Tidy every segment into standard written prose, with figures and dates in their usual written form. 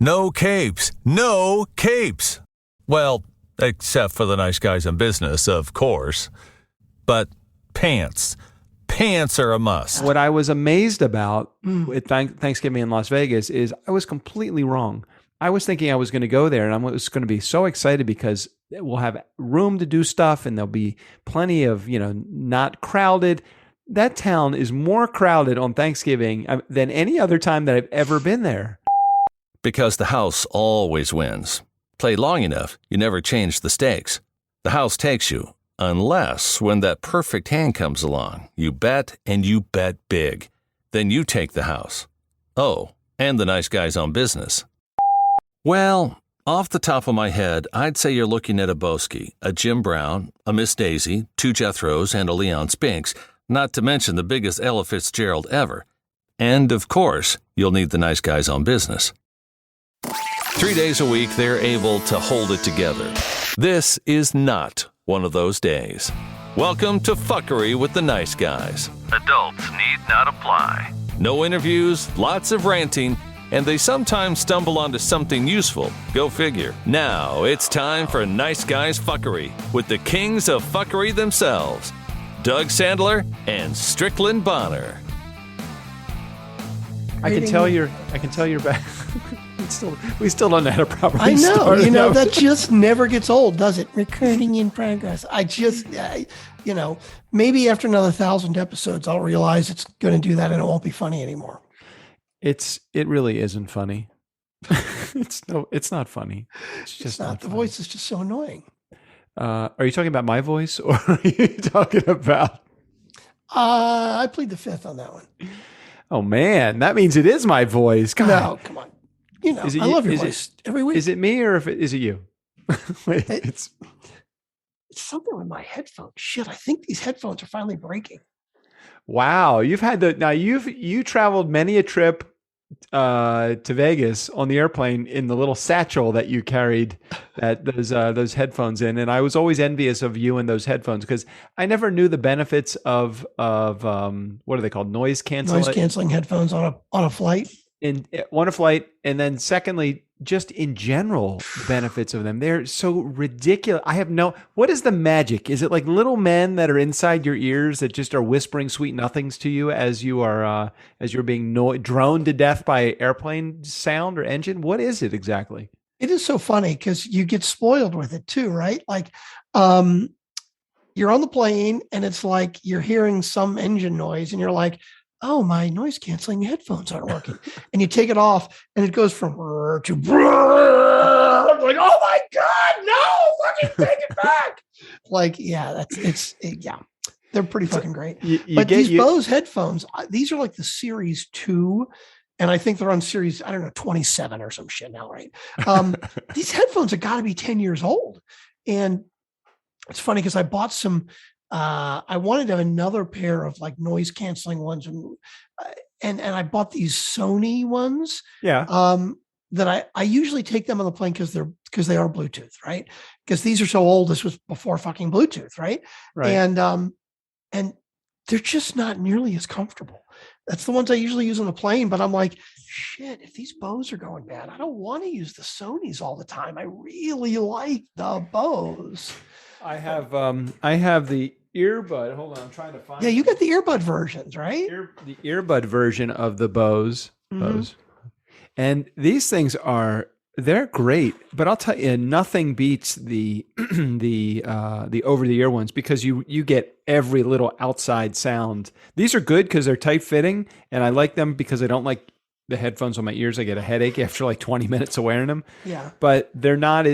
No capes. No capes. Well, except for the nice guys in business, of course. But pants. Pants are a must. What I was amazed about with Thanksgiving in Las Vegas is I was completely wrong. I was thinking I was going to go there and I was going to be so excited because we'll have room to do stuff and there'll be plenty of, not crowded. That town is more crowded on Thanksgiving than any other time that I've ever been there. Because the house always wins. Play long enough, you never change the stakes. The house takes you, unless when that perfect hand comes along, you bet and you bet big. Then you take the house. Oh, and the nice guys on business. Well, off the top of my head, I'd say you're looking at a Boski, a Jim Brown, a Miss Daisy, 2 Jethros, and a Leon Spinks, not to mention the biggest Ella Fitzgerald ever. And, of course, you'll need the nice guys on business. 3 days a week, they're able to hold it together. This is not one of those days. Welcome to Fuckery with the Nice Guys. Adults need not apply. No interviews, lots of ranting, and they sometimes stumble onto something useful. Go figure. Now it's time for Nice Guys Fuckery with the kings of fuckery themselves, Doug Sandler and Strickland Bonner. I can tell you're back. we still don't know how to properly I know, start that just never gets old, does it? Recording in progress. Maybe after another 1,000 episodes, I'll realize it's going to do that and it won't be funny anymore. It really isn't funny. It's not funny. It's just not the funny. voice is just so annoying. Are you talking about my voice or are you talking about? I plead the fifth on that one. Oh man, that means it is my voice. God. No, come on. I love your voice every week. Is it me or is it you? Wait, it's something with my headphones. Shit, I think these headphones are finally breaking. Wow, you traveled many a trip to Vegas on the airplane in the little satchel that you carried those headphones in, and I was always envious of you and those headphones because I never knew the benefits of what are they called, noise canceling headphones on a flight. On a flight, and then secondly, just in general, the benefits of them. They're so ridiculous. What is the magic? Is it like little men that are inside your ears that just are whispering sweet nothings to you as you're being droned to death by airplane sound or engine? What is it exactly? It is so funny because you get spoiled with it too, right? Like, you're on the plane and it's like you're hearing some engine noise and you're like, oh, my noise canceling headphones aren't working. And you take it off and it goes from to like, oh my God, no, fucking take it back. Like, yeah, they're pretty fucking great. These Bose headphones, these are like the Series 2. And I think they're on Series, 27 or some shit now, right? These headphones have got to be 10 years old. And it's funny because I bought some, I wanted to have another pair of like noise canceling ones, and I bought these Sony ones. Yeah. That I usually take them on the plane because they are Bluetooth, right? Because these are so old. This was before fucking Bluetooth, right? Right. And they're just not nearly as comfortable. That's the ones I usually use on the plane. But I'm like, shit, if these Bose are going bad, I don't want to use the Sonys all the time. I really like the Bose. I have the earbud. Hold on, I'm trying to find. Yeah, you got the earbud versions, right? The earbud version of the Bose. And these things they're great, but I'll tell you, nothing beats the over the ear ones because you get every little outside sound. These are good because they're tight fitting, and I like them because I don't like the headphones on my ears. I get a headache after like 20 minutes of wearing them. Yeah. But they're not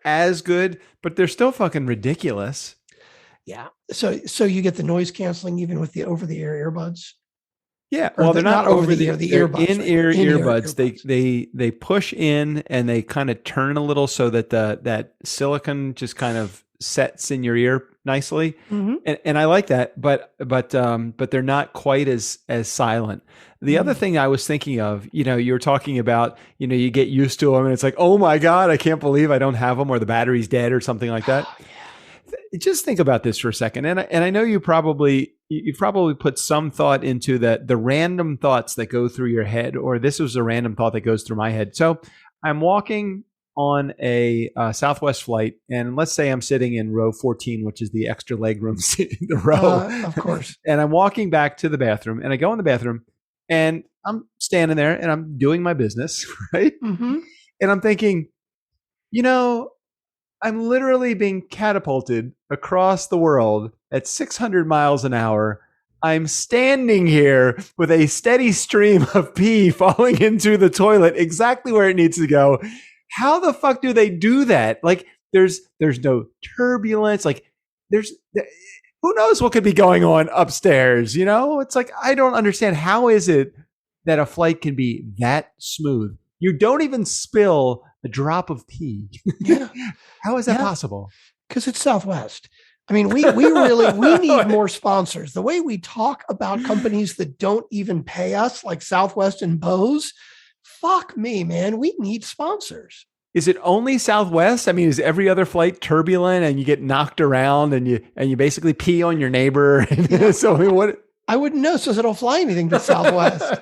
as good, but they're still fucking ridiculous. Yeah. So you get the noise canceling even with the over the ear earbuds? Yeah. Well, they're not over the ear, the earbuds. In-ear earbuds. They push in and they kind of turn a little so that that silicone just kind of sets in your ear nicely. Mm-hmm. And I like that, but they're not quite as silent. The other thing I was thinking of, you were talking about, you get used to them and it's like, oh my God, I can't believe I don't have them or the battery's dead or something like that. Oh, yeah. Just think about this for a second. And I know you probably put some thought into the random thoughts that go through your head, or this was a random thought that goes through my head. So I'm walking on a Southwest flight, and let's say I'm sitting in row 14, which is the extra legroom seat, the row. Of course. And I'm walking back to the bathroom, and I go in the bathroom, and I'm standing there, and I'm doing my business, right? Mm-hmm. And I'm thinking, you know, I'm literally being catapulted across the world at 600 miles an hour. I'm standing here with a steady stream of pee falling into the toilet exactly where it needs to go. How the fuck do they do that? Like, there's no turbulence. Like, who knows what could be going on upstairs? You know, it's like, I don't understand. How is it that a flight can be that smooth? You don't even spill a drop of pee. Yeah. How is that possible? Because it's Southwest. I mean, we need more sponsors. The way we talk about companies that don't even pay us, like Southwest and Bose, fuck me, man. We need sponsors. Is it only Southwest? I mean, is every other flight turbulent and you get knocked around and you basically pee on your neighbor? So I mean, what? I wouldn't know, so I don't fly anything but Southwest.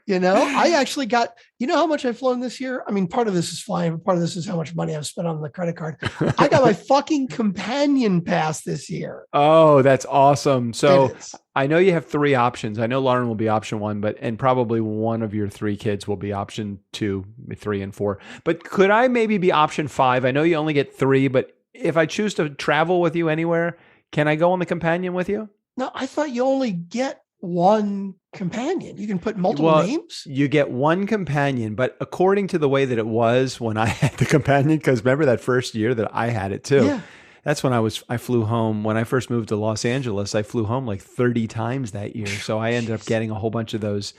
You know, I actually got, you know how much I've flown this year? I mean, part of this is flying, but part of this is how much money I've spent on the credit card. I got my fucking companion pass this year. Oh, that's awesome. So I know you have 3 options. I know Lauren will be option 1, and probably one of your 3 kids will be option 2, 3, and 4. But could I maybe be option 5? I know you only get 3, but if I choose to travel with you anywhere, can I go on the companion with you? No, I thought you only get one companion. You can put multiple names. You get one companion, but according to the way that it was when I had the companion, because remember that first year that I had it too. Yeah. That's when I flew home. When I first moved to Los Angeles, I flew home like 30 times that year. So I ended up getting a whole bunch of those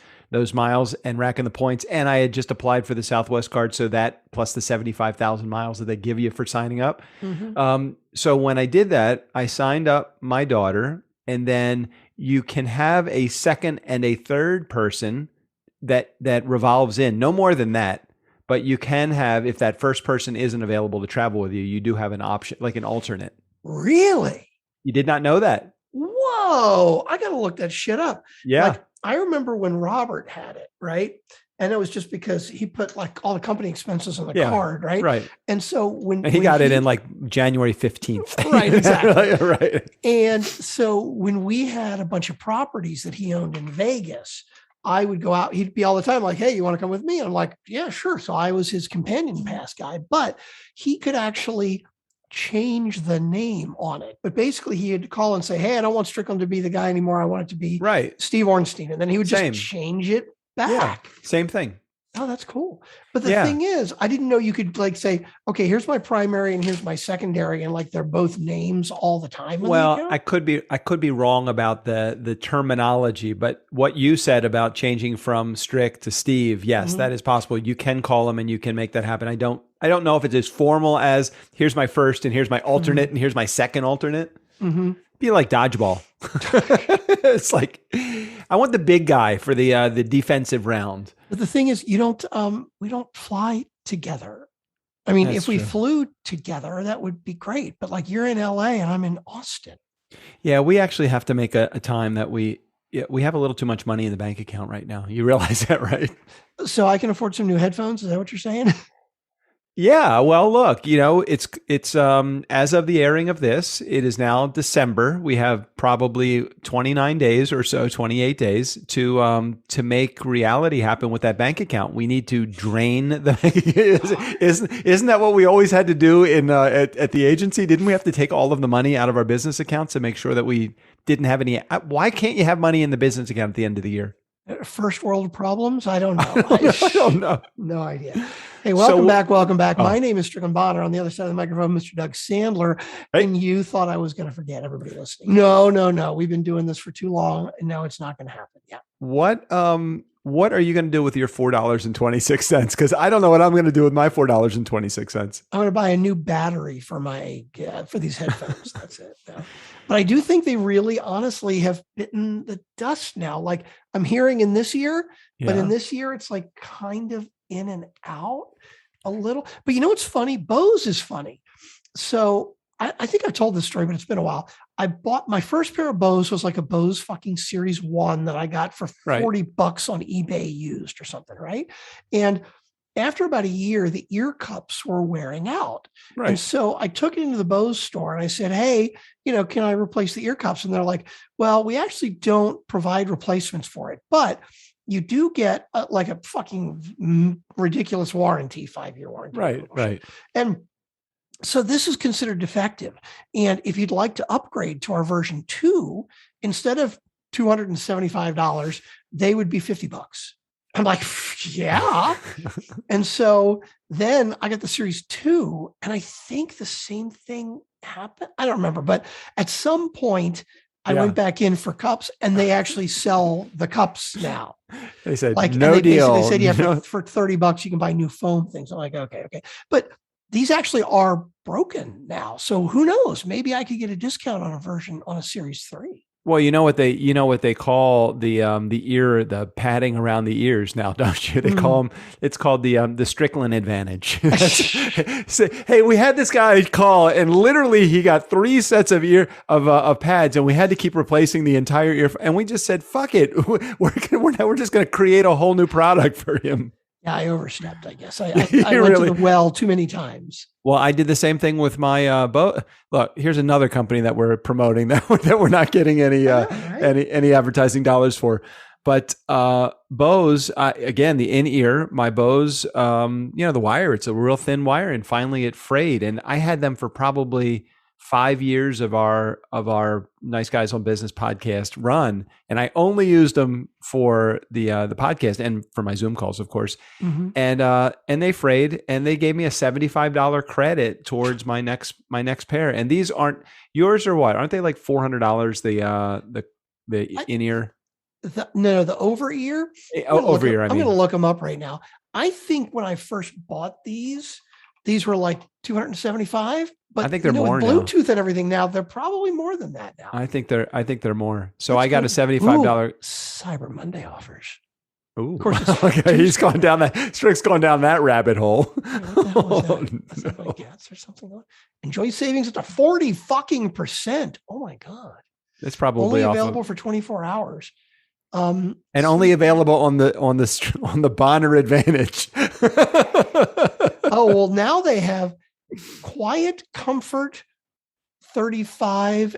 miles and racking the points. And I had just applied for the Southwest card. So that plus the 75,000 miles that they give you for signing up. Mm-hmm. So when I did that, I signed up my daughter, and then you can have a second and a third person that revolves in, no more than that. But you can have, if that first person isn't available to travel with you, you do have an option, like an alternate. Really? You did not know that? Whoa. I got to look that shit up. Yeah. Like, I remember when Robert had it, right? And it was just because he put like all the company expenses on the card, right? Right. And so when he got it in like January 15th. Right, exactly. Right. And so when we had a bunch of properties that he owned in Vegas, I would go out, he'd be all the time like, hey, you want to come with me? And I'm like, yeah, sure. So I was his companion pass guy, but he could actually change the name on it. But basically he had to call and say, hey, I don't want Strickland to be the guy anymore. I want it to be Steve Ornstein. And then he would just change it back. Yeah, same thing. Oh, that's cool. But the thing is, I didn't know you could like say, okay, here's my primary and here's my secondary, and like they're both names all the time. Well, I could be wrong about the terminology, but what you said about changing from Strick to Steve, yes, that is possible. You can call them and you can make that happen. I don't know if it's as formal as here's my first and here's my alternate and here's my second alternate. Be like dodgeball. It's like, I want the big guy for the defensive round. But the thing is, we don't fly together. I mean, if we flew together, that would be great. But like, you're in LA and I'm in Austin. Yeah, we actually have to make a time that we have a little too much money in the bank account right now. You realize that, right? So I can afford some new headphones. Is that what you're saying? Yeah, well, look, it's as of the airing of this, it is now December. We have probably 29 days or so, 28 days to make reality happen with that bank account. We need to drain the isn't that what we always had to do at the agency? Didn't we have to take all of the money out of our business accounts to make sure that we didn't have any? Why can't you have money in the business account at the end of the year? First world problems? I don't know. I don't know. No idea. Hey, welcome back. My name is Strickland Bonner. On the other side of the microphone, Mr. Doug Sandler. Hey. And you thought I was going to forget everybody listening. No. We've been doing this for too long, and now it's not going to happen. Yeah. What are you going to do with your $4.26? Because I don't know what I'm going to do with my $4.26. I'm going to buy a new battery for for these headphones. That's it. No. But I do think they really honestly have bitten the dust now. Like, I'm hearing in this year, but in this year, it's like kind of in and out a little. But you know what's funny? Bose is funny. So I think I've told this story, but it's been a while. I bought my first pair of Bose was like a Bose fucking Series 1 that I got for $40 on eBay used or something, right? And after about a year, the ear cups were wearing out. Right. And so I took it into the Bose store and I said, hey, can I replace the ear cups? And they're like, well, we actually don't provide replacements for it, but you do get like a fucking ridiculous warranty, 5-year warranty. Right. And so this is considered defective. And if you'd like to upgrade to our version 2, instead of $275, they would be $50. I'm like, yeah. And so then I got the Series 2, and I think the same thing happened. I don't remember, but at some point I went back in for cups, and they actually sell the cups now. They said, like, no deal. They said, yeah, for $30, you can buy new foam things. I'm like, okay. But these actually are broken now. So who knows? Maybe I could get a discount on a Series 3. Well, you know what they call the padding around the ears now, don't you? They call them. It's called the Strickland advantage. So, hey, we had this guy call, and literally he got 3 sets of pads, and we had to keep replacing the entire ear. And we just said, "Fuck it, we're just going to create a whole new product for him." Yeah, I overstepped, I guess. I went to the well too many times. Well, I did the same thing with my boat. Look, here's another company that we're promoting that we're not getting any advertising dollars for. But Bose, again, the in-ear, my Bose, the wire, it's a real thin wire, and finally it frayed. And I had them for probably 5 years of our Nice Guys on Business podcast run, and I only used them for the podcast and for my Zoom calls, of course. Mm-hmm. And they frayed, and they gave me a $75 credit towards my next pair. And these aren't yours, or what? Aren't they like $400? The in ear. The over ear. Over ear. I'm going to look them up right now. I think when I first bought these were like $275. But I think they're more with Bluetooth and everything now, they're probably more than that now. I think they're more. So I got a $75 Cyber Monday offers. Ooh, of course. Okay, he's gone down that. Strick's gone down that rabbit hole. Is that what he gets or something? Enjoy savings up to 40%. Oh my god! It's probably only available for 24 hours. And only available on the Bonner Advantage. Oh well, now they have Quiet Comfort 35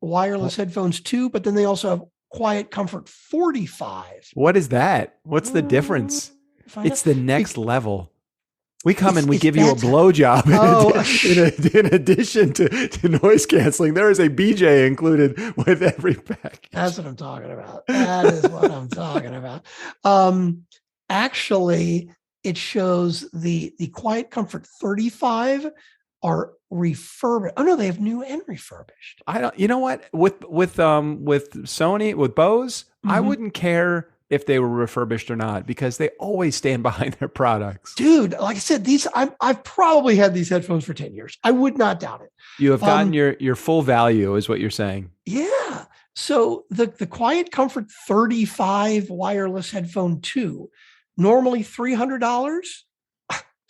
wireless headphones too, but then they also have Quiet Comfort 45. What is that? What's the difference? It's the next level. We come and we give you a blowjob in addition to noise canceling. There is a BJ included with every package. That's what I'm talking about. That is what I'm talking about. Actually, it shows the Quiet Comfort 35 are refurbished. Oh no, they have new and refurbished. You know what? With Sony, with Bose, I wouldn't care if they were refurbished or not, because they always stand behind their products. Dude, like I said, I've probably had these headphones for 10 years. I would not doubt it. You have gotten your full value, is what you're saying. Yeah. So the Quiet Comfort 35 wireless headphone 2, normally $300.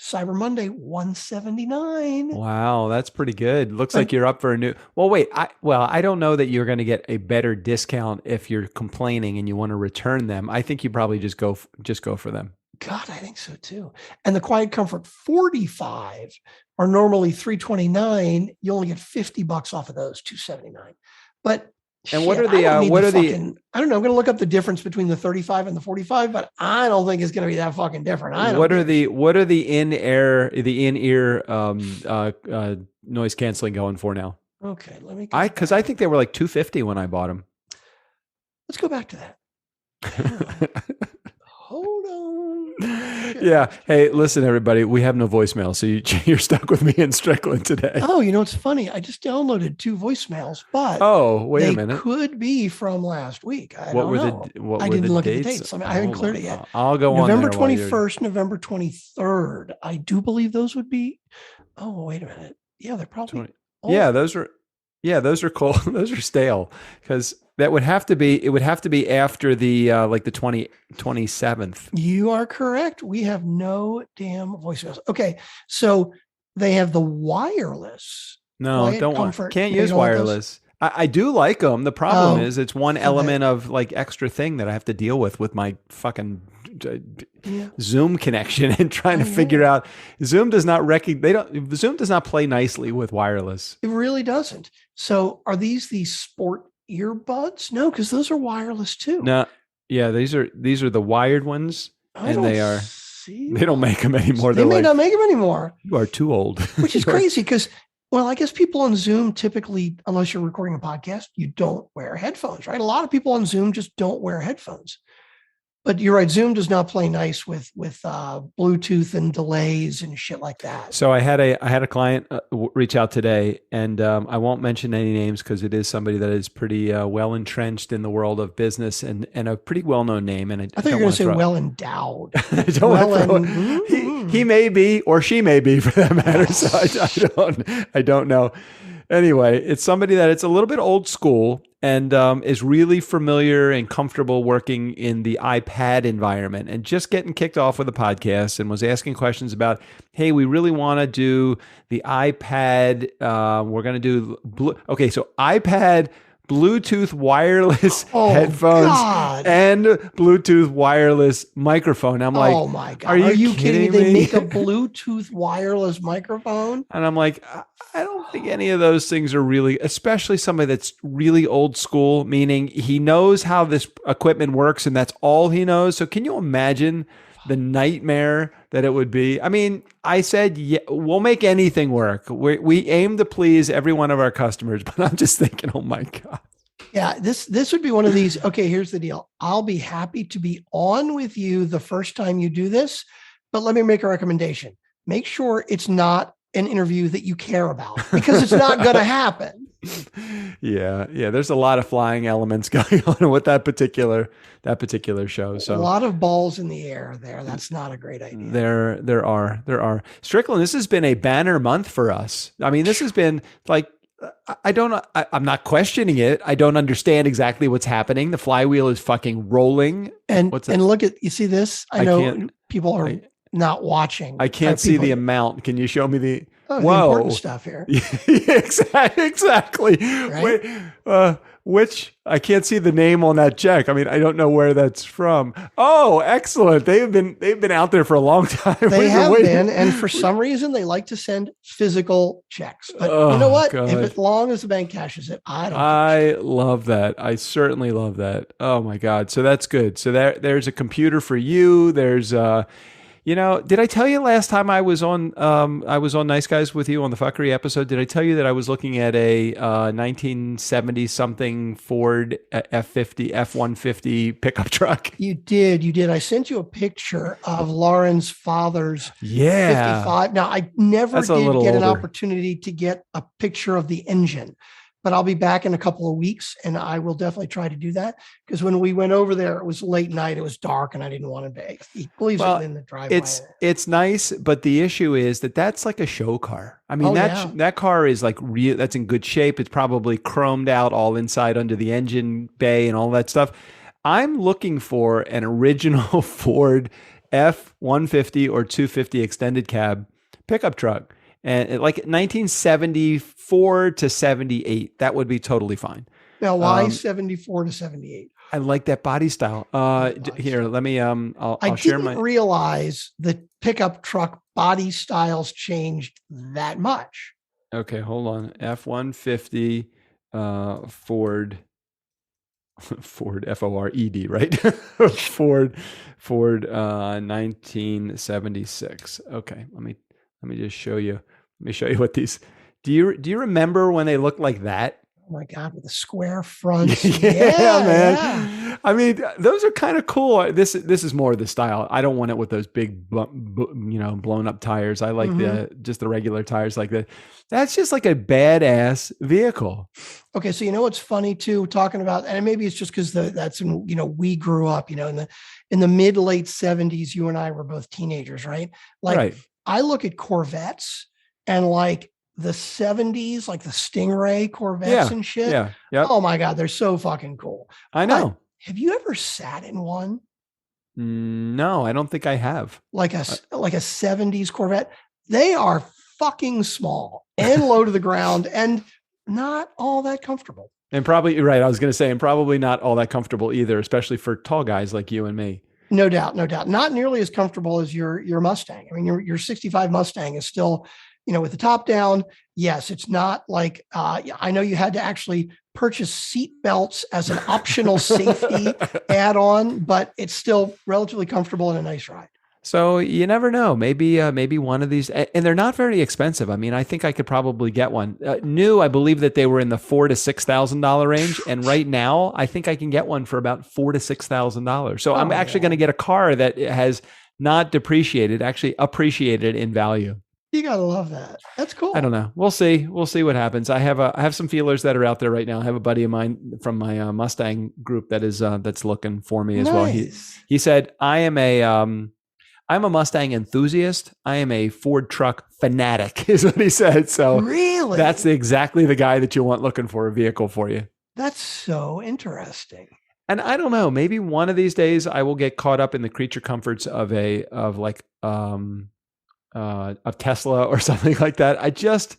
Cyber Monday, $179. Wow, that's pretty good. Looks like you're up for a new. Well, wait. I don't know that you're going to get a better discount if you're complaining and you want to return them. I think you probably just go for them. God, I think so too. And the Quiet Comfort 45 are normally $329. You only get $50 off of those, $279. But and what are the I don't know. I'm going to look up the difference between the 35 and the 45, but I don't think it's going to be that fucking different. What are the in-ear noise canceling going for now? Okay, let me. Because I think they were like $250 when I bought them. Let's go back to that. Hold on. Yeah. Hey, listen, everybody. We have no voicemail, so you're stuck with me and Strickland today. Oh, it's funny. I just downloaded 2 voicemails, but wait a minute. They could be from last week. I What didn't look at the dates? dates. I haven't cleared it yet. I'll go on November 21st, November 23rd. I do believe those would be. Oh, wait a minute. Yeah, they're probably. Those are cool. Those are stale, because it would have to be after the like the 27th. You are correct. We have no damn voicemails. Okay, so they have the wireless. No, don't want. Can't use wireless. I do like them. The problem Oh, is it's one element of like extra thing that I have to deal with my fucking Zoom connection and trying to figure out. Zoom does not Zoom does not play nicely with wireless. It really doesn't. So are these sport earbuds? No, because those are wireless too. No, yeah, these are the wired ones, they don't make them anymore. They may not make them anymore. You are too old. Which is crazy because, well, I guess people on Zoom typically, unless you're recording a podcast, you don't wear headphones, right? A lot of people on Zoom just don't wear headphones. But you're right. Zoom does not play nice with Bluetooth and delays and shit like that. So I had a client reach out today, and I won't mention any names because it is somebody that is pretty well entrenched in the world of business and a pretty well known name. And I thought you were going to say well endowed. He may be, or she may be, for that matter. So I don't know. Anyway, it's somebody that it's a little bit old school and is really familiar and comfortable working in the iPad environment and just getting kicked off with a podcast and was asking questions about, hey, we really want to do the iPad. We're going to do, so iPad, Bluetooth wireless headphones and Bluetooth wireless microphone. I'm like, oh my God. Are you kidding me? They make a Bluetooth wireless microphone? And I'm like, I don't think any of those things are really, especially somebody that's really old school, meaning he knows how this equipment works and that's all he knows. So can you imagine the nightmare that it would be? I mean, I said, yeah, we'll make anything work. We aim to please every one of our customers, but I'm just thinking, oh my God. Yeah, this would be one of these. Okay, here's the deal. I'll be happy to be on with you the first time you do this, but let me make a recommendation. Make sure it's not an interview that you care about because it's not going to happen. Yeah. There's a lot of flying elements going on with that particular show. So a lot of balls in the air there. That's not a great idea. There are. Strickland, this has been a banner month for us. I mean, this has been like, I'm not questioning it. I don't understand exactly what's happening. The flywheel is fucking rolling. And look at, you see this? I know people are not watching. I can't see the amount. Can you show me the important stuff here? Exactly. Right? Which I can't see the name on that check. I mean, I don't know where that's from. Oh, excellent. They've been out there for a long time. They have been, and for some reason they like to send physical checks. But you know what? God. If as long as the bank cashes it, I love that. I certainly love that. Oh my God. So that's good. So there's a computer for you. There's did I tell you last time I was on Nice Guys with you on the fuckery episode? Did I tell you that I was looking at a 1970 something Ford F-150 pickup truck? You did. I sent you a picture of Lauren's father's 55. Now I never did get an opportunity to get a picture of the engine, but I'll be back in a couple of weeks and I will definitely try to do that. Because when we went over there, it was late night, it was dark and I didn't want to beg. He believes it in the driveway. It's nice, but the issue is that's like a show car. I mean, that car is like real, that's in good shape. It's probably chromed out all inside under the engine bay and all that stuff. I'm looking for an original Ford F-150 or 250 extended cab pickup truck. And like 1974 to 78, that would be totally fine. Now, why 74 to 78? I like that body style. Here, let me. I'll I share didn't realize the pickup truck body styles changed that much. Okay, hold on. F-150 Ford F-O-R-E-D, right? Ford 1976. Okay, let me just show you. Let me show you what these. Do you remember when they looked like that? Oh my God, with the square front. Yeah, man. Yeah. I mean, those are kind of cool. This is more of the style. I don't want it with those big, blown up tires. I like the regular tires like that. That's just like a badass vehicle. Okay, so you know what's funny too, talking about, and maybe it's just because we grew up, in the mid late 70s. You and I were both teenagers, right? Right. I look at Corvettes and like the 70s, like the Stingray Corvettes and shit. Yeah. Yep. Oh my God, they're so fucking cool. I know. But have you ever sat in one? No, I don't think I have. Like a 70s Corvette. They are fucking small and low to the ground and not all that comfortable. And probably, you're right. I was going to say, and probably not all that comfortable either, especially for tall guys like you and me. No doubt, no doubt. Not nearly as comfortable as your Mustang. I mean, your 65 Mustang is still, with the top down. Yes, it's not like I know you had to actually purchase seat belts as an optional safety add-on, but it's still relatively comfortable and a nice ride. So you never know. Maybe one of these, and they're not very expensive. I mean, I think I could probably get one new. I believe that they were in the $4,000 to $6,000 range, and right now I think I can get one for about $4,000 to $6,000. So I'm actually going to get a car that has not depreciated, actually appreciated in value. You gotta love that. That's cool. I don't know. We'll see. We'll see what happens. I have some feelers that are out there right now. I have a buddy of mine from my Mustang group that is that's looking for me as well. He said, I'm a Mustang enthusiast. I am a Ford truck fanatic, is what he said. So really, that's exactly the guy that you want looking for a vehicle for you. That's so interesting. And I don't know, maybe one of these days I will get caught up in the creature comforts of Tesla or something like that. I just,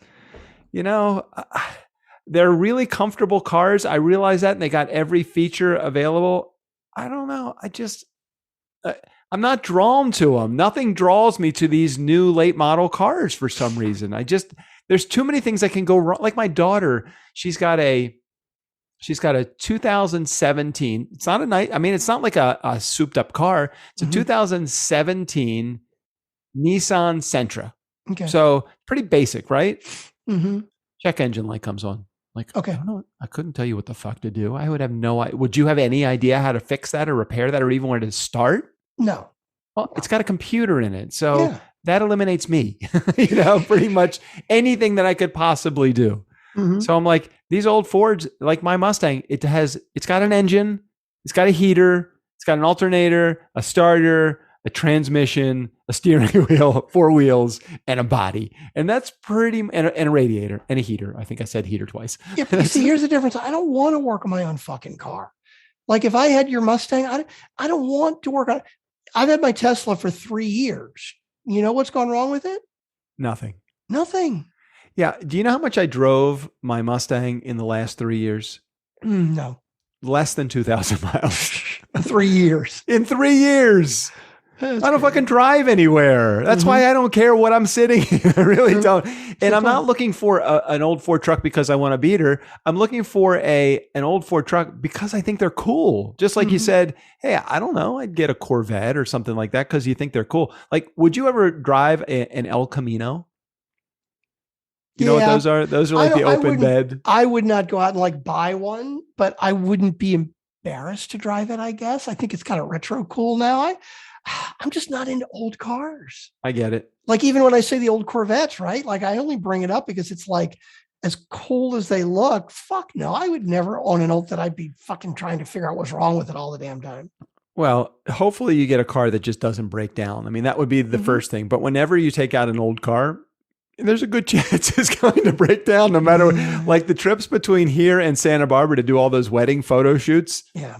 they're really comfortable cars. I realize that, and they got every feature available. I don't know. I'm not drawn to them. Nothing draws me to these new late model cars for some reason. There's too many things that can go wrong. Like my daughter, she's got a 2017. It's not it's not like a souped up car. It's a 2017 Nissan Sentra. Okay. So pretty basic, right? Mm-hmm. Check engine light comes on. Like, okay. I don't know. I couldn't tell you what the fuck to do. I would have no idea. Would you have any idea how to fix that or repair that or even where to start? No. Well, it's got a computer in it. So that eliminates me, pretty much anything that I could possibly do. Mm-hmm. So I'm like, these old Fords, like my Mustang, it's got an engine, it's got a heater, it's got an alternator, a starter, a transmission, a steering wheel, 4 wheels, and a body. And that's and a radiator and a heater. I think I said heater twice. Yeah, but see, here's the difference. I don't want to work on my own fucking car. Like if I had your Mustang, I don't want to work on it. I've had my Tesla for 3 years. You know what's gone wrong with it? Nothing. Yeah. Do you know how much I drove my Mustang in the last 3 years? No. Less than 2,000 miles. 3 years. In 3 years. I don't fucking drive anywhere. That's why I don't care what I'm sitting in. I really don't. And I'm not looking for an old Ford truck because I want a beater. I'm looking for an old Ford truck because I think they're cool. Just like you said, hey, I don't know, I'd get a Corvette or something like that because you think they're cool. Like, would you ever drive an El Camino? You know what those are? Those are like the open bed. I would not go out and buy one, but I wouldn't be embarrassed to drive it, I guess. I think it's kind of retro cool now. I'm just not into old cars. I get it. Like even when I say the old Corvettes, right? Like I only bring it up because it's like as cool as they look. Fuck no, I would never own an old that I'd be fucking trying to figure out what's wrong with it all the damn time. Well, hopefully you get a car that just doesn't break down. I mean, that would be the first thing. But whenever you take out an old car, there's a good chance it's going to break down no matter what. Like the trips between here and Santa Barbara to do all those wedding photo shoots. Yeah.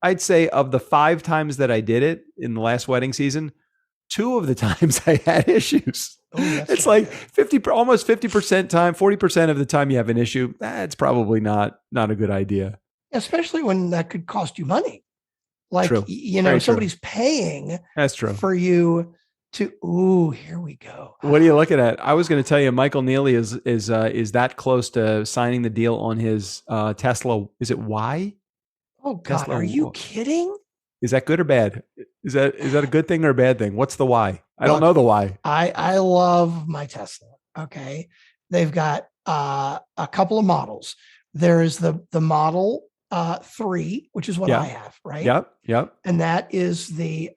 I'd say of the 5 times that I did it in the last wedding season, 2 of the times I had issues. It's like almost 50% time, 40% of the time you have an issue. That's probably not a good idea. Especially when that could cost you money. Like, true. Somebody's paying That's true. for you to, here we go. What are you looking at? I was going to tell you, Michael Neely is that close to signing the deal on his Tesla. Is it Y? Oh God, Tesla, are you kidding? Is that good or bad? Is that a good thing or a bad thing? What's the why? I don't know the why. I love my Tesla. Okay. They've got a couple of models. There is the Model 3, which is what I have, right? Yep. And that is the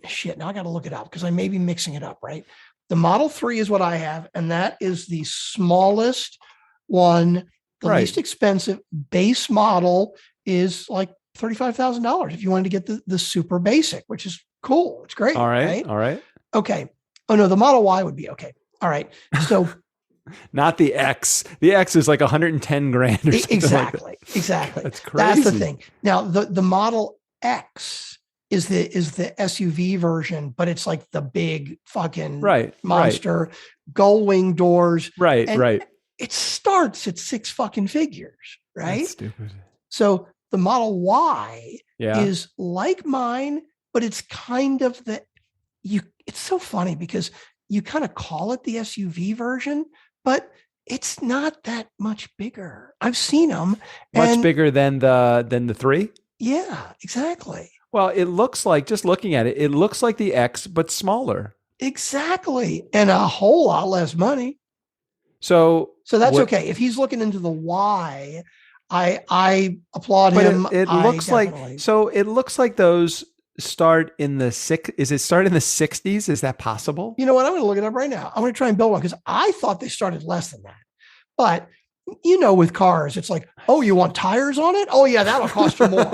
shit. Now I got to look it up because I may be mixing it up, right? The Model 3 is what I have, and that is the smallest one. The least expensive base model is like $35,000 if you wanted to get the super basic, which is cool. It's great. All right. Okay. Oh no, the Model Y would be okay. All right. So not the X. The X is like 110 grand or something. Exactly. That's crazy. That's the thing. Now the Model X is the SUV version, but it's like the big fucking monster, gull wing doors. Right. it starts at 6 fucking figures, right? That's stupid. So the Model Y Yeah. is like mine, but it's kind of it's so funny because you kind of call it the SUV version, but it's not that much bigger. I've seen them. Much bigger than the 3? Yeah, exactly. Well, it looks like, just looking at it, it looks like the X, but smaller. Exactly. And a whole lot less money. So that's okay. If he's looking into the Y, I applaud but him. It looks definitely. it looks like those start in the Is it start in the 60s? Is that possible? You know what? I'm going to look it up right now. I'm going to try and build one because I thought they started less than that. But you know, with cars, it's like, oh, you want tires on it? Oh yeah, that'll cost you more,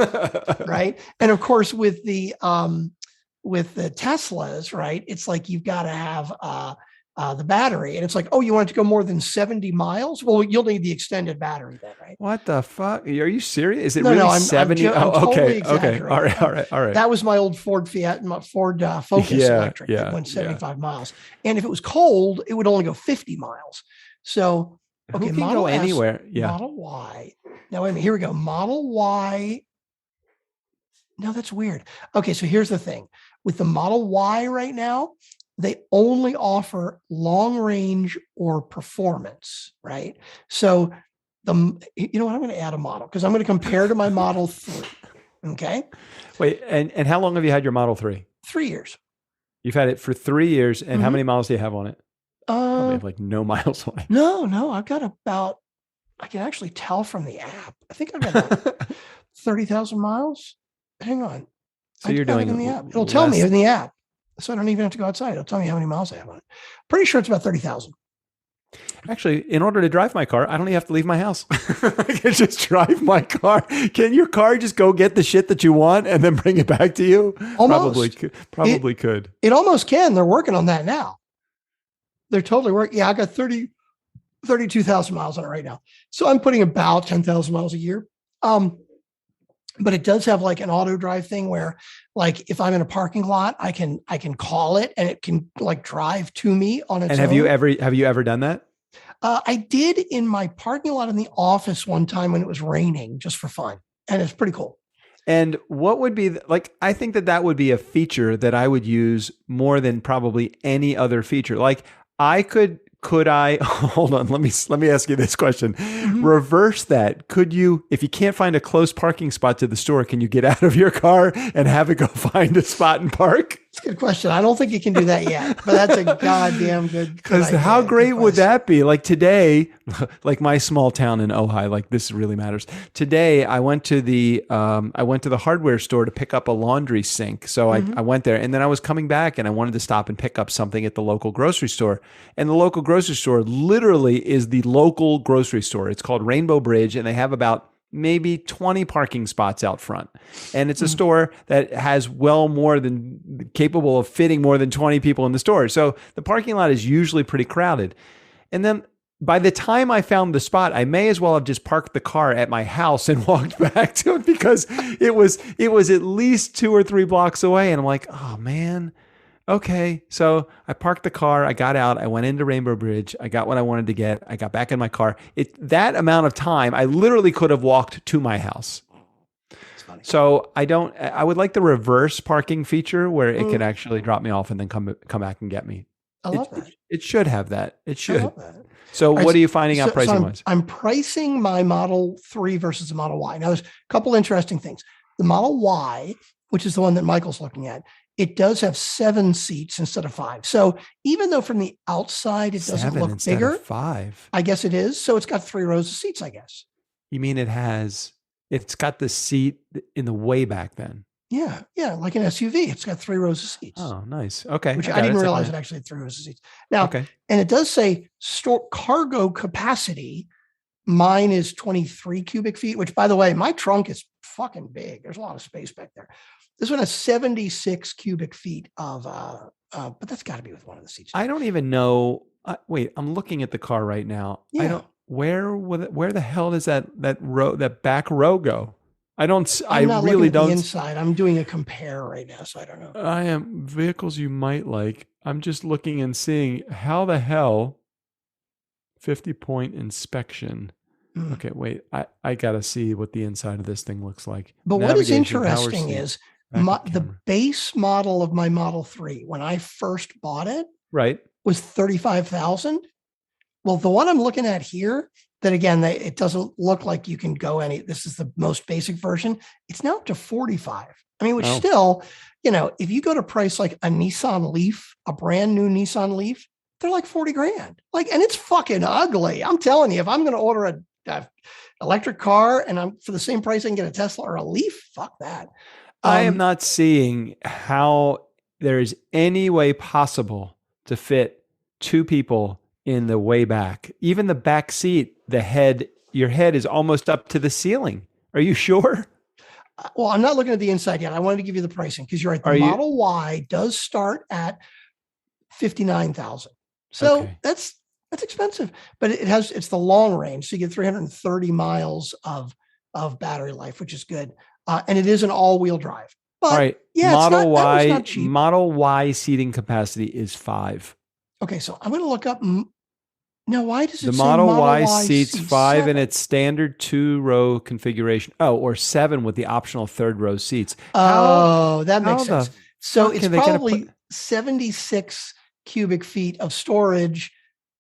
right? And of course, with the Teslas, right? It's like you've got to have the battery, and it's like, oh, you want it to go more than 70 miles? Well, you'll need the extended battery then, right? What the fuck? Are you serious? Is it No, really I'm 70? I'm okay, totally okay, all right. That was my old Ford Fiat and my Ford Focus electric. It went 75 miles, and if it was cold, it would only go 50 miles. So. Okay, Who can Model go S, anywhere? Yeah. Model Y. Now, wait a minute. Here we go. Model Y. No, that's weird. Okay, so here's the thing. With the Model Y right now, they only offer long range or performance, right? So you know what? I'm going to add a model because I'm going to compare to my Model 3. Okay. Wait, and how long have you had your Model 3? 3 years. You've had it for 3 years, and how many miles do you have on it? Probably have like no miles on it. No, I've got about, I can actually tell from the app. I think I've got about 30,000 miles. Hang on. So you're doing it in the app. It'll tell me in the app. So I don't even have to go outside. It'll tell me how many miles I have on it. Pretty sure it's about 30,000. Actually, in order to drive my car, I don't even have to leave my house. I can just drive my car. Can your car just go get the shit that you want and then bring it back to you? Almost. Probably could. It almost can. They're working on that now. They're totally working. Yeah, I got 32,000 miles on it right now. So I'm putting about 10,000 miles a year. But it does have like an auto drive thing where, like, if I'm in a parking lot, I can call it and it can like drive to me on its own. And have you ever done that? I did in my parking lot in the office one time when it was raining, just for fun, and it's pretty cool. And what would be I think that would be a feature that I would use more than probably any other feature. Like could I hold on, let me ask you this question. Mm-hmm. Reverse that. Could you, if you can't find a close parking spot to the store, can you get out of your car and have it go find a spot and park? That's a good question. I don't think you can do that yet, but that's a goddamn good. Because how great would that be? Like today, like my small town in Ojai, like this really matters. Today, I went to the hardware store to pick up a laundry sink. So I went there, and then I was coming back, and I wanted to stop and pick up something at the local grocery store. And the local grocery store literally is the local grocery store. It's called Rainbow Bridge, and they have about maybe 20 parking spots out front. And it's a store that has capable of fitting more than 20 people in the store. So the parking lot is usually pretty crowded. And then by the time I found the spot, I may as well have just parked the car at my house and walked back to it because it was at least 2 or 3 blocks away. And I'm like, oh man. Okay, so I parked the car, I got out, I went into Rainbow Bridge, I got what I wanted to get, I got back in my car. That amount of time, I literally could have walked to my house. That's funny. So I would like the reverse parking feature where it could actually drop me off and then come back and get me. I love that. It should have that. It should. I love that. So what are you finding out pricing-wise? I'm pricing my Model 3 versus the Model Y. Now, there's a couple interesting things. The Model Y, which is the one that Michael's looking at, it does have 7 seats instead of 5. So even though from the outside it doesn't look bigger, 5. I guess it is. So it's got 3 rows of seats, I guess. You mean it's got the seat in the way back then? Yeah, like an SUV. It's got 3 rows of seats. Oh, nice. Okay. Which I didn't realize it actually had 3 rows of seats. Now, and it does say store cargo capacity. Mine is 23 cubic feet, which, by the way, my trunk is fucking big. There's a lot of space back there. This one has 76 cubic feet of, but that's got to be with one of the seats. I don't even know. Wait, I'm looking at the car right now. Yeah. I don't. Where the hell does that back row go? I don't. I'm not really don't. The inside. I'm doing a compare right now, so I don't know. I am vehicles you might like. I'm just looking and seeing how the hell 50-point inspection. Okay, wait. I got to see what the inside of this thing looks like. But what is Navigation, power interesting seat, is backup the camera. base model of my Model 3, when I first bought it, Right. was $35,000. Well, the one I'm looking at here, that again, it doesn't look like you can go any. This is the most basic version. It's now up to 45. I mean, which still, if you go to price like a Nissan Leaf, a brand new Nissan Leaf, they're like 40 grand. Like, and it's fucking ugly. I'm telling you, if I'm going to order a electric car and I'm for the same price, I can get a Tesla or a Leaf. Fuck that. I am not seeing how there is any way possible to fit two people in the way back. Even the back seat, your head is almost up to the ceiling. Are you sure? Well, I'm not looking at the inside yet. I wanted to give you the pricing because you're right. The Model Y does start at $59,000. So that's expensive, but it's the long range. So you get 330 miles of battery life, which is good. And it is an all-wheel drive. But all right. Yeah, Model Y seating capacity is 5. Okay, so I'm going to look up. Now, why does it the say Model Y seats 5 7? in its standard 2-row configuration? Oh, or 7 with the optional 3rd-row seats. That makes sense. So it's probably 76 cubic feet of storage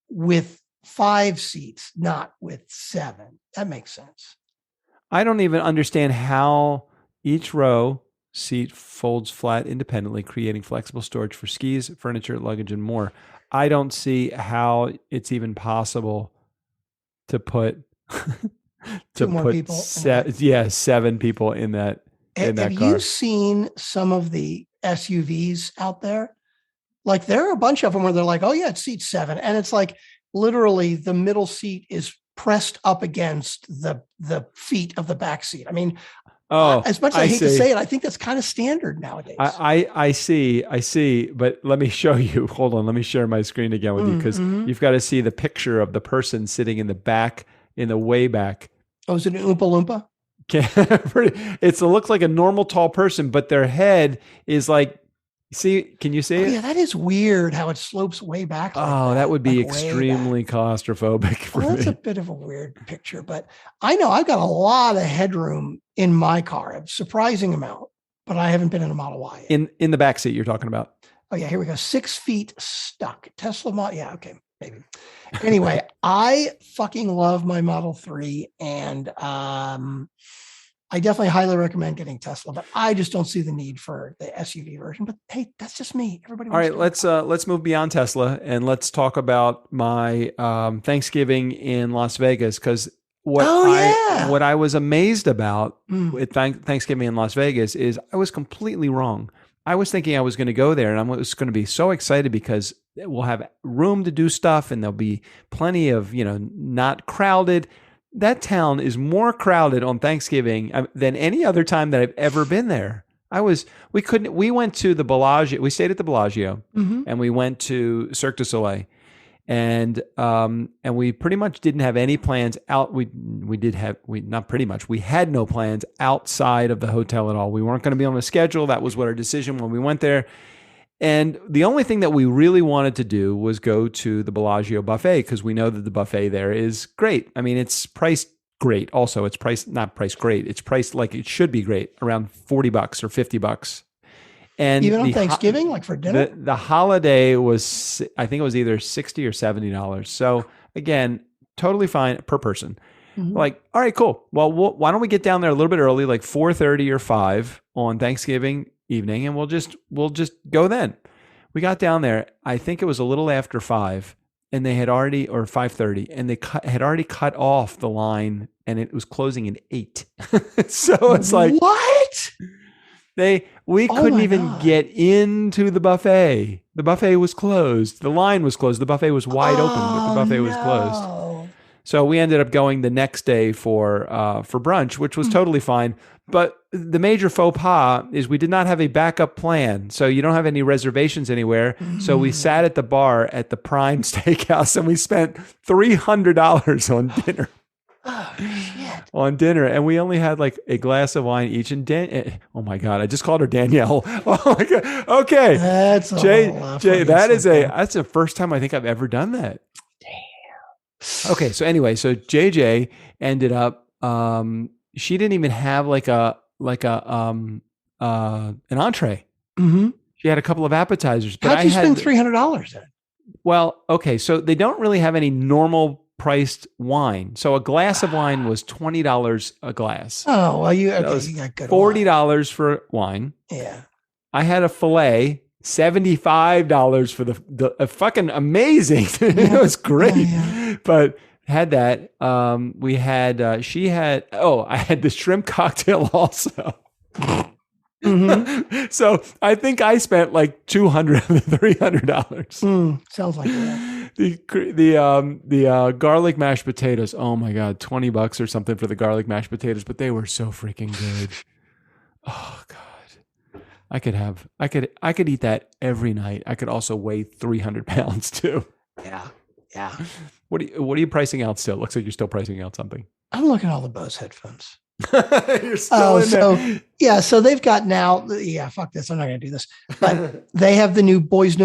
with 5 seats, not with 7. That makes sense. I don't even understand how each row seat folds flat independently, creating flexible storage for skis, furniture, luggage, and more. I don't see how it's even possible to put people. 7 people in that car. Have you seen some of the SUVs out there? Like there are a bunch of them where they're like, oh yeah, it's seat 7. And it's like literally the middle seat is pressed up against the feet of the back seat. I mean, as much as I hate to say it, I think that's kind of standard nowadays. I see, but let me show you. Hold on, let me share my screen again with you because you've got to see the picture of the person sitting in the back, in the way back. Oh, is it an Oompa Loompa? It looks like a normal tall person, but their head is like, can you see it? Yeah, that is weird how it slopes way back. That would be extremely claustrophobic for me. That's a bit of a weird picture, but I know I've got a lot of headroom in my car, a surprising amount, but I haven't been in a Model Y yet. In the back seat you're talking about. Oh yeah, here we go. 6 feet stuck. Tesla Model. Yeah, okay, maybe. Anyway, I fucking love my Model 3 and I definitely highly recommend getting Tesla, but I just don't see the need for the SUV version. But hey, that's just me. Everybody. All right, let's move beyond Tesla and let's talk about my Thanksgiving in Las Vegas because what I was amazed about with Thanksgiving in Las Vegas is I was completely wrong. I was thinking I was going to go there and I was going to be so excited because we'll have room to do stuff and there'll be plenty of not crowded. That town is more crowded on Thanksgiving than any other time that I've ever been there. We went to the Bellagio. We stayed at the Bellagio and we went to Cirque du Soleil and we pretty much didn't have any plans out. We had no plans outside of the hotel at all. We weren't going to be on a schedule. That was what our decision when we went there. And the only thing that we really wanted to do was go to the Bellagio buffet because we know that the buffet there is great. I mean, it's priced great. Also, it's priced not priced great. It's priced like it should be great, around $40 or $50. And even on Thanksgiving, like for dinner, the holiday was, I think it was either $60 or $70. So again, totally fine per person. Like, all right, cool. Well, why don't we get down there a little bit early, like 4:30 or 5 on Thanksgiving evening, and we'll just go then. We got down there. I think it was a little after 5, and they had already, or 5:30, and they had already cut off the line, and it was closing at 8. So it's like what? We couldn't even get into the buffet. The buffet was closed. The line was closed. The buffet was wide open, but the buffet was closed. So we ended up going the next day for brunch, which was totally fine. But the major faux pas is we did not have a backup plan. So you don't have any reservations anywhere. So we sat at the bar at the Prime Steakhouse and we spent $300 on dinner. Oh, shit. On dinner. And we only had like a glass of wine each. And oh my God, I just called her Danielle. Oh my God. Okay. That's Jay, that's the first time I think I've ever done that. Okay. So anyway, so JJ ended up, she didn't even have like an entree. Mm-hmm. She had a couple of appetizers, but How'd I you had, spend $300 then? well, okay. So they don't really have any normal priced wine. So a glass of wine was $20 a glass. Oh, well, you That okay? was You got good wine. $40 for wine. Yeah. I had a fillet, $75 for the fucking amazing. It was great, Yeah. but had that. We had, I had the shrimp cocktail also. Mm-hmm. So I think I spent like $200, $300. Sounds like that. The garlic mashed potatoes. Oh my God, $20 or something for the garlic mashed potatoes, but they were so freaking good. Oh God. I could eat that every night. I could also weigh 300 pounds too. Yeah. Yeah. What are you pricing out still? Looks like you're still pricing out something. I'm looking at all the Bose headphones. You're still in there. Yeah. So they've got now, fuck this. I'm not going to do this, but they have the new Bose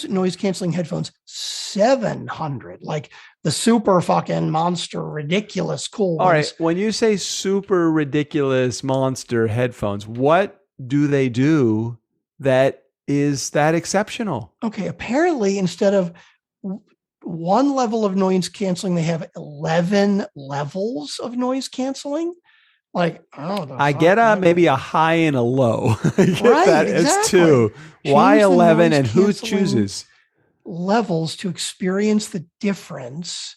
noise canceling headphones, 700, like the super fucking monster, ridiculous, cool All ones. right. When you say super ridiculous monster headphones, what do they do that is that exceptional? Okay. Apparently, instead of one level of noise canceling, they have 11 levels of noise canceling. Like, I get maybe a high and a low. I get Right, that exactly. as two. Why Change the 11 noise and who canceling chooses? levels to experience the difference.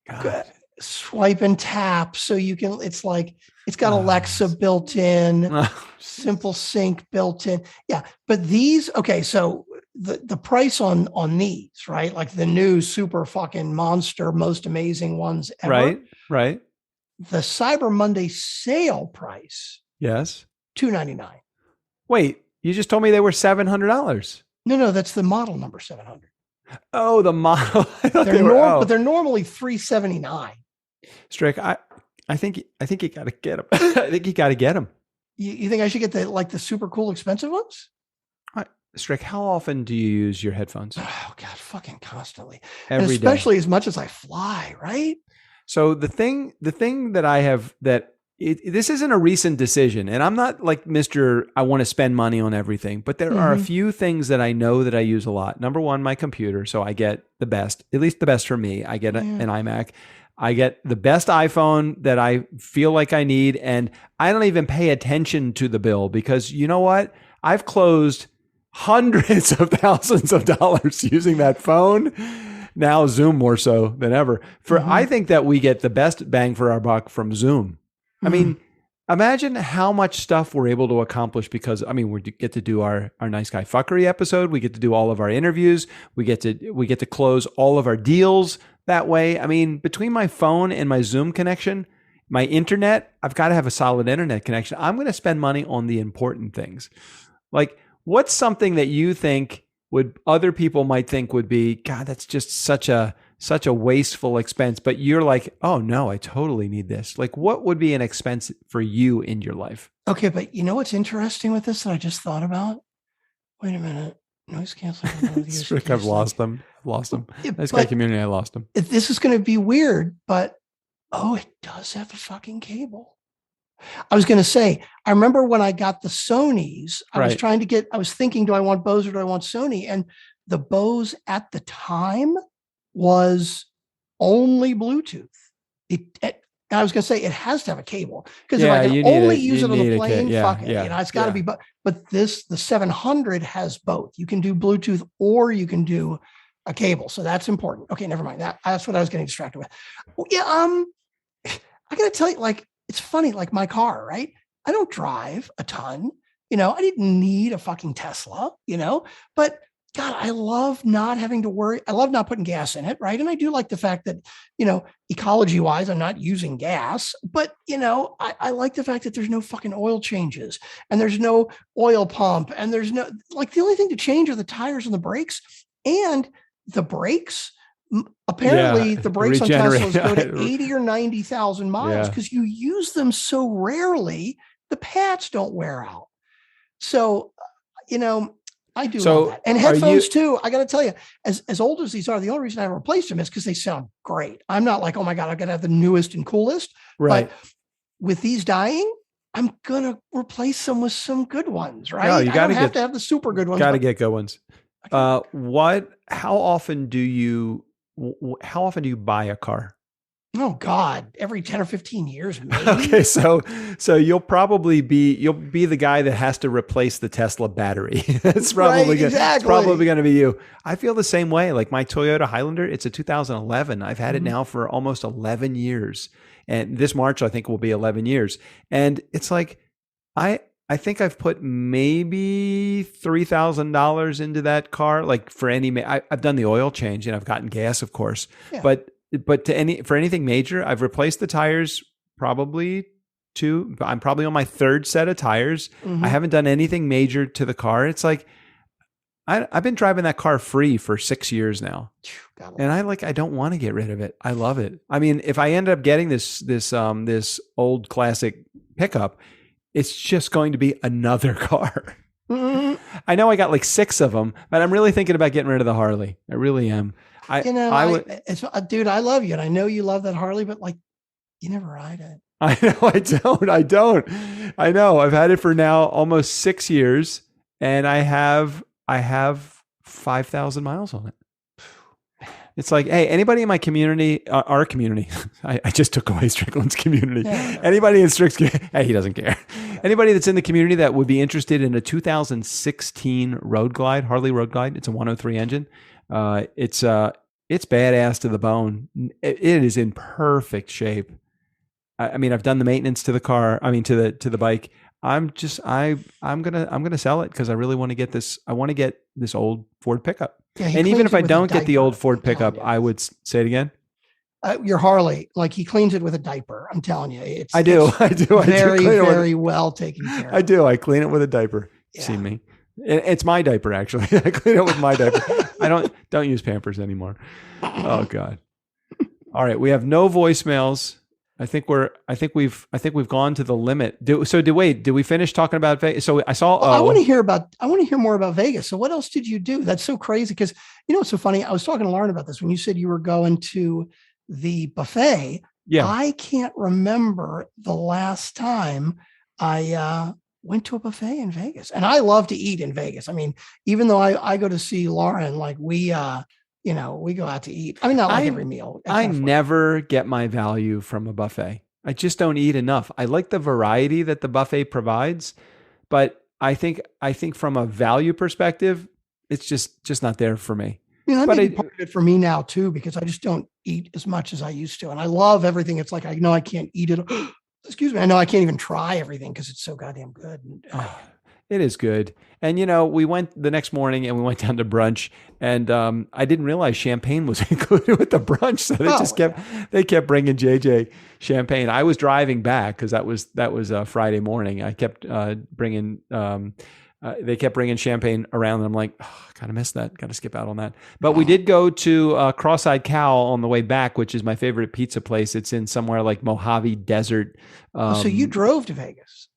God. Swipe and tap. So you can, it's like, it's got Alexa built in, simple sync built in. Yeah. But these, okay. So the price on these, right? Like the new super fucking monster, most amazing ones ever. Right. The Cyber Monday sale price, Yes. $299. Wait, you just told me they were $700. No, that's the model number 700. Oh, the model. I thought But they're normally $379. Strick, I think you got to get them. I think you got to get them. You think I should get the super cool expensive ones? Strick, how often do you use your headphones? Oh God, fucking constantly. Every and especially day. as much as I fly, right? So the thing that I have this isn't a recent decision, and I'm not like Mr. I want to spend money on everything, but there are a few things that I know that I use a lot. Number one, my computer. So I get the best, at least the best for me. I get an iMac. I get the best iPhone that I feel like I need, and I don't even pay attention to the bill because you know what? I've closed hundreds of thousands of dollars using that phone. Now Zoom more so than ever. I think that we get the best bang for our buck from Zoom. I mean, imagine how much stuff we're able to accomplish because we get to do our nice guy fuckery episode. We get to do all of our interviews. We get to close all of our deals that way. I mean, between my phone and my Zoom connection, my internet, I've got to have a solid internet connection. I'm going to spend money on the important things. Like, what's something that you think other people might think would be, God, that's just such a wasteful expense, but you're like, oh no, I totally need this. Like, what would be an expense for you in your life? Okay, but you know what's interesting with this that I just thought about? Wait a minute. Noise canceling. Strick, I've lost them. Nice guy community, I lost them. This is going to be weird, but it does have a fucking cable. I was going to say, I remember when I got the Sonys, I was thinking, do I want Bose or do I want Sony? And the Bose at the time was only Bluetooth. I was going to say it has to have a cable because if I can only use it on the plane, fuck it. It's got to be. But the 700 has both. You can do Bluetooth or you can do a cable. So that's important. Okay, never mind. That's what I was getting distracted with. Yeah. I got to tell you, it's funny, like my car, right? I don't drive a ton. I didn't need a fucking Tesla, but God, I love not having to worry. I love not putting gas in it, right? And I do like the fact that, ecology wise, I'm not using gas, but, I like the fact that there's no fucking oil changes and there's no oil pump and there's no, the only thing to change are the tires and the brakes and the brakes. Apparently the brakes on Teslas go to 80 or 90,000 miles because you use them so rarely, the pads don't wear out. So, I do love that. And are headphones you- too. I got to tell you, as old as these are, the only reason I replaced them is because they sound great. I'm not like, oh my God, I got to have the newest and coolest. Right. But with these dying, I'm going to replace them with some good ones, right? No, you I gotta don't have to have the super good ones. Got to but- get good ones. How often do you buy a car? Oh God, every 10 or 15 years, maybe. Okay, so you'll be the guy that has to replace the Tesla battery. It's probably going to be you. I feel the same way. Like my Toyota Highlander, it's a 2011. I've had it now for almost 11 years. And this March, I think, will be 11 years. And it's like, I think I've put maybe $3,000 into that car. Like for I've done the oil change and I've gotten gas, of course. Yeah. But for anything major, I've replaced the tires probably two. I'm probably on my third set of tires. I haven't done anything major to the car. It's like I've been driving that car free for 6 years now, and I don't want to get rid of it. I love it. I mean, if I end up getting this old classic pickup, it's just going to be another car. I know I got like 6 of them, but I'm really thinking about getting rid of the Harley. I really am. Dude, I love you. And I know you love that Harley, but like, you never ride it. I know, I don't. I know. I've had it for now almost 6 years and I have 5,000 miles on it. It's like, hey, anybody in my community, our community, I just took away Strickland's community. Yeah. Anybody in Strick's, hey, he doesn't care. Anybody that's in the community that would be interested in a 2016 Road Glide, Harley Road Glide, it's a 103 engine. It's badass to the bone. It is in perfect shape. I mean, I've done the maintenance to the car. I mean, to the bike. I'm gonna sell it because I really want to get this. I want to get this old Ford pickup. Yeah, and even if I don't get the old Ford pickup, I would say it again. Your Harley, like he cleans it with a diaper. I'm telling you, I do. Very well taken care of. I do. I clean it with a diaper. Yeah. See me. It's my diaper, actually. I clean it with my diaper. I don't use Pampers anymore. Oh God. All right. We have no voicemails. I think we've gone to the limit. Did we finish talking about Vegas? So I saw. I want to hear more about Vegas. So what else did you do? That's so crazy because it's so funny. I was talking to Lauren about this when you said you were going to the buffet. Yeah, I can't remember the last time I went to a buffet in Vegas, and I love to eat in Vegas. I mean, even though I go to see Lauren, like we go out to eat. I mean, not like every meal. I never get my value from a buffet. I just don't eat enough. I like the variety that the buffet provides, but I think from a value perspective, it's just not there for me. That may be part of it for me now too, because I just don't eat as much as I used to. And I love everything. It's like, I know I can't eat it. Excuse me. I know I can't even try everything because it's so goddamn good. It is good. And, we went the next morning and we went down to brunch and I didn't realize champagne was included with the brunch. So they kept bringing JJ champagne. I was driving back because that was Friday morning. I kept bringing, they kept bringing champagne around and I'm like, kind of missed that. Got to skip out on that. But we did go to Cross-Eyed Cow on the way back, which is my favorite pizza place. It's in somewhere like Mojave Desert. So you drove to Vegas?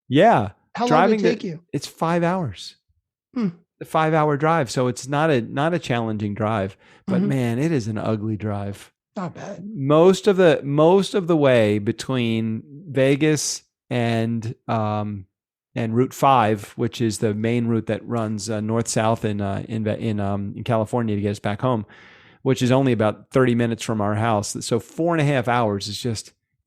Yeah. How long did it take you? It's 5 hours. A 5-hour drive. So it's not a challenging drive, but man, it is an ugly drive. Not bad. Most of the way between Vegas and Route 5, which is the main route that runs north-south in California to get us back home, which is only about 30 minutes from our house. So 4.5 hours is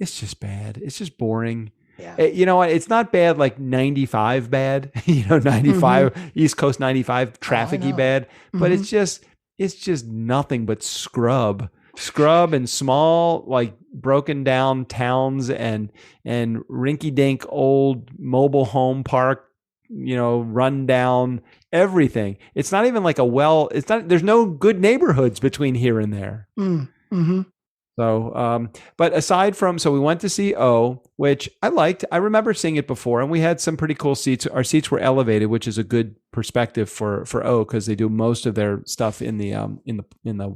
it's just bad. It's just boring. Yeah. You know what? It's not bad like 95 bad, 95 East Coast 95 trafficy bad, but it's just nothing but scrub and small, like broken down towns and rinky dink old mobile home park, run down everything. It's not even like there's no good neighborhoods between here and there. Mm-hmm. So, but aside from, we went to see O, which I liked. I remember seeing it before, and we had some pretty cool seats. Our seats were elevated, which is a good perspective for O because they do most of their stuff in the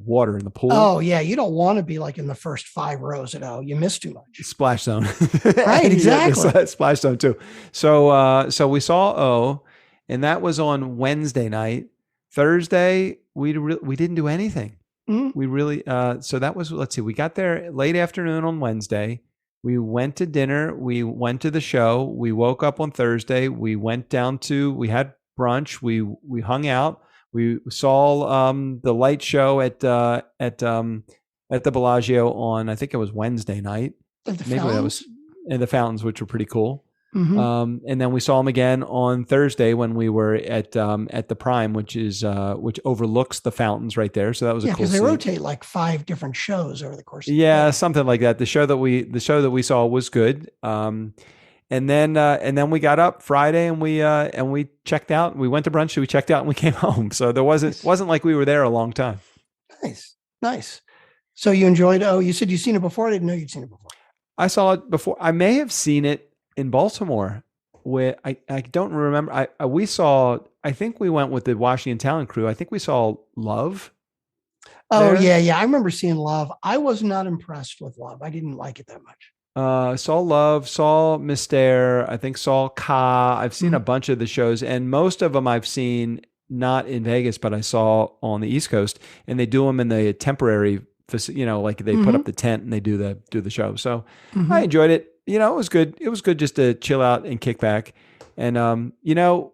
water in the pool. Oh yeah, you don't want to be like in the first 5 rows at O. You miss too much. Splash zone, right? Exactly. Splash zone too. So we saw O. and that was on Wednesday night. Thursday, we didn't do anything. We really, so that was, let's see, we got there late afternoon on Wednesday. We went to dinner. We went to the show. We woke up on Thursday. We went down we had brunch. We hung out. We saw the light show at the Bellagio on, I think it was Wednesday night. Maybe that was in the fountains, which were pretty cool. And then we saw him again on Thursday when we were at the Prime, which overlooks the fountains right there. So that was a cool. Because they rotate like 5 different shows over the course of the day. Something like that. The show that we saw was good. And then we got up Friday and we checked out. We went to brunch. We checked out and we came home. So there wasn't like we were there a long time. Nice. So you enjoyed? Oh, you said you'd seen it before. I didn't know you'd seen it before. I saw it before. I may have seen it in Baltimore, where I don't remember. I think we went with the Washington Talent crew. I think we saw Love. Oh, yeah. I remember seeing Love. I was not impressed with Love. I didn't like it that much. Saw Love, saw Mystère, I think saw Ka. I've seen a bunch of the shows, and most of them I've seen not in Vegas, but I saw on the East Coast, and they do them in the temporary, like they put up the tent and they do the show. So I enjoyed it. It was good. It was good just to chill out and kick back. And,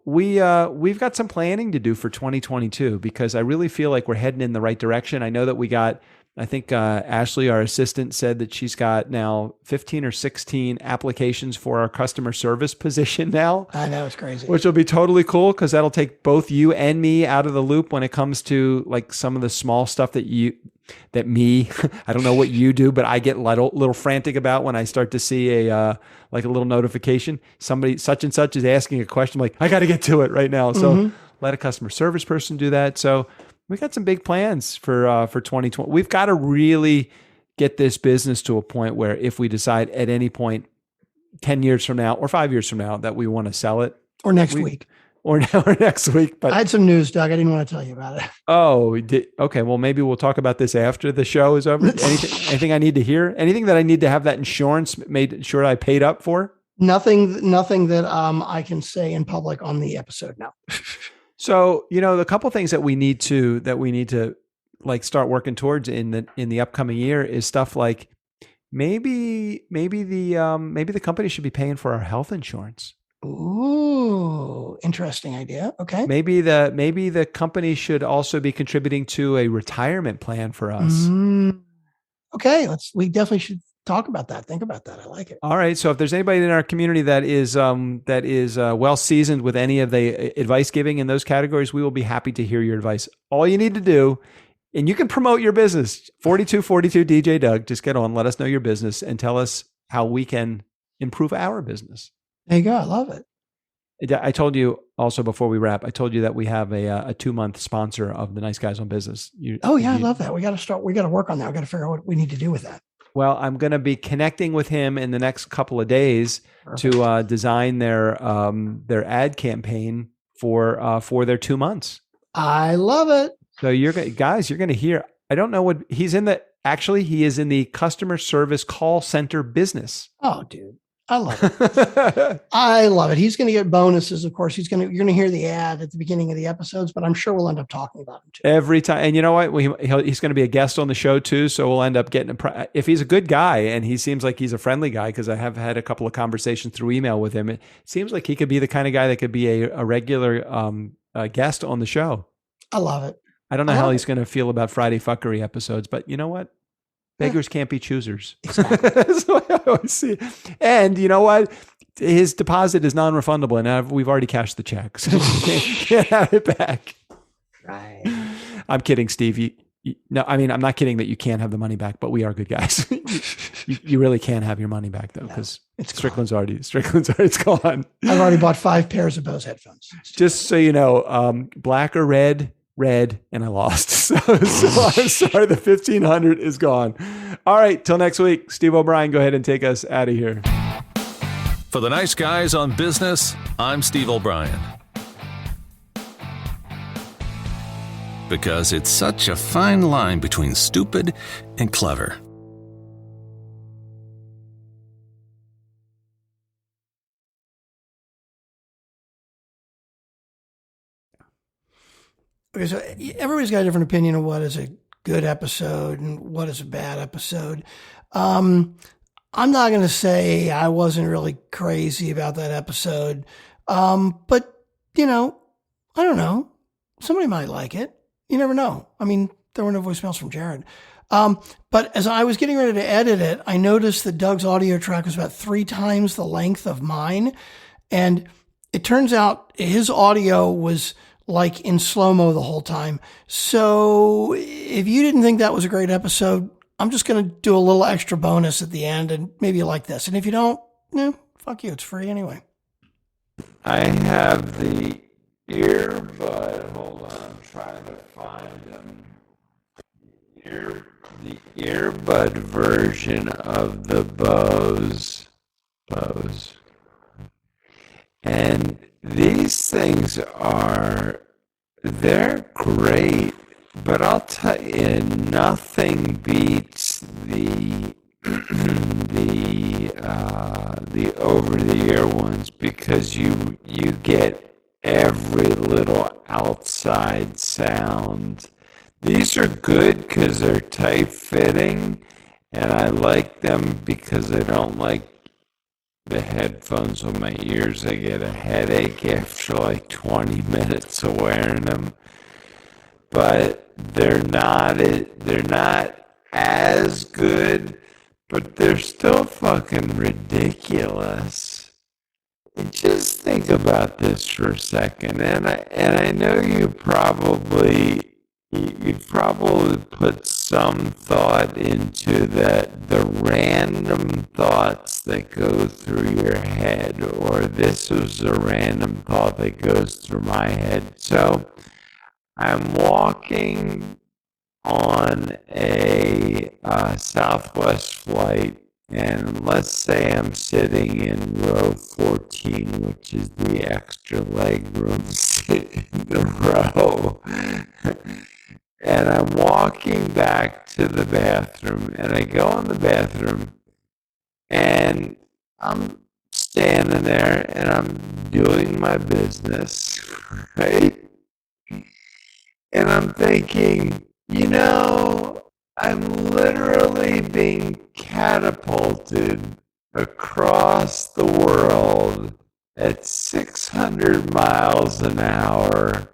we've got some planning to do for 2022 because I really feel like we're heading in the right direction. I know that I think Ashley, our assistant, said that she's got now 15 or 16 applications for our customer service position now. I know, it's crazy. Which will be totally cool because that'll take both you and me out of the loop when it comes to like some of the small stuff that I don't know what you do, but I get little frantic about when I start to see a little notification. Somebody such and such is asking a question. I'm like, I got to get to it right now. So let a customer service person do that. So we got some big plans for 2020. We've got to really get this business to a point where if we decide at any point 10 years from now or 5 years from now that we want to sell it. Or next week. Or next week. But I had some news, Doug. I didn't want to tell you about it. Oh, okay. Well, maybe we'll talk about this after the show is over. Anything I need to hear? Anything that I need to have that insurance made sure I paid up for? Nothing that I can say in public on the episode now. So, the couple things that we need to like start working towards in the upcoming year is stuff like maybe the company should be paying for our health insurance. Ooh, interesting idea. Okay. Maybe the company should also be contributing to a retirement plan for us. Okay, we definitely should talk about that. Think about that. I like it. All right. So if there's anybody in our community that is well seasoned with any of the advice giving in those categories, we will be happy to hear your advice. All you need to do, and you can promote your business, 4242 DJ Doug. Just get on, let us know your business, and tell us how we can improve our business. There you go. I love it. I told you also before we wrap, I told you that we have a 2-month sponsor of the Nice Guys on Business. I love that. We got to work on that. We got to figure out what we need to do with that. Well, I'm going to be connecting with him in the next couple of days to design their ad campaign for their 2 months. I love it. So you're going to hear, I don't know what he is in the customer service call center business. Oh, dude. I love it. I love it. He's going to get bonuses. Of course, you're going to hear the ad at the beginning of the episodes, but I'm sure we'll end up talking about him too. Every time. And you know what? He's going to be a guest on the show too. So we'll end up getting, if he's a good guy and he seems like he's a friendly guy, because I have had a couple of conversations through email with him. It seems like he could be the kind of guy that could be a regular guest on the show. I love it. I don't know how he's going to feel about Friday fuckery episodes, but you know what? Beggars can't be choosers. Exactly. That's what I always see. And you know what? His deposit is non-refundable, and we've already cashed the check, so you can't have it back. Right. I'm kidding, Steve. No, I mean, I'm not kidding that you can't have the money back, but we are good guys. you really can't have your money back though, because Strickland's already it's gone. I've already bought 5 pairs of Bose headphones. Just so you know, black or red, and I lost. So I'm sorry, the 1500 is gone. All right, till next week. Steve O'Brien, go ahead and take us out of here. For the Nice Guys on Business, I'm Steve O'Brien. Because it's such a fine line between stupid and clever. because everybody's got a different opinion of what is a good episode and what is a bad episode. I'm not going to say I wasn't really crazy about that episode. But, you know, I don't know. Somebody might like it. You never know. I mean, there were no voicemails from Jared. But as I was getting ready to edit it, I noticed that Doug's audio track was about 3 times the length of mine. And it turns out his audio was like in slow-mo the whole time. So if you didn't think that was a great episode, I'm just going to do a little extra bonus at the end, and maybe you like this. And if you don't, fuck you. It's free anyway. I have the earbud. Hold on, I'm trying to find them. The earbud version of the Bose. And these things they're great. But I'll tell you, nothing beats the over-the-ear ones, because you get every little outside sound. These are good because they're tight-fitting, and I like them because I don't like the headphones on my ears. I get a headache after like 20 minutes of wearing them. But they're not as good, but they're still fucking ridiculous. Just think about this for a second, and I know you probably put some thought into the random thoughts that go through your head, or this was a random thought that goes through my head. So I'm walking on a Southwest flight, and let's say I'm sitting in row 14, which is the extra leg room in the row. And I'm walking back to the bathroom, and I go in the bathroom, and I'm standing there, and I'm doing my business, right? And I'm thinking, I'm literally being catapulted across the world at 600 miles an hour.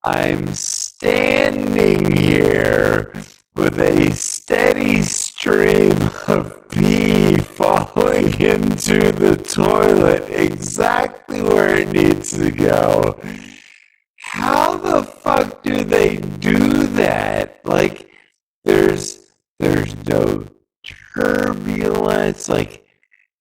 I'm standing here with a steady stream of pee falling into the toilet exactly where it needs to go. How the fuck do they do that? Like, there's no turbulence. Like,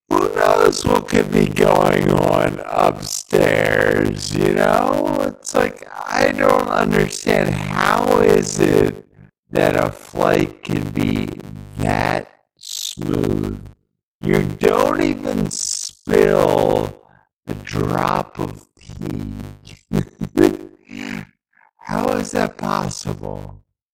who knows what could be going on upstairs, It's like, I don't understand. How is it that a flight can be that smooth? You don't even spill a drop of pee. How is that possible?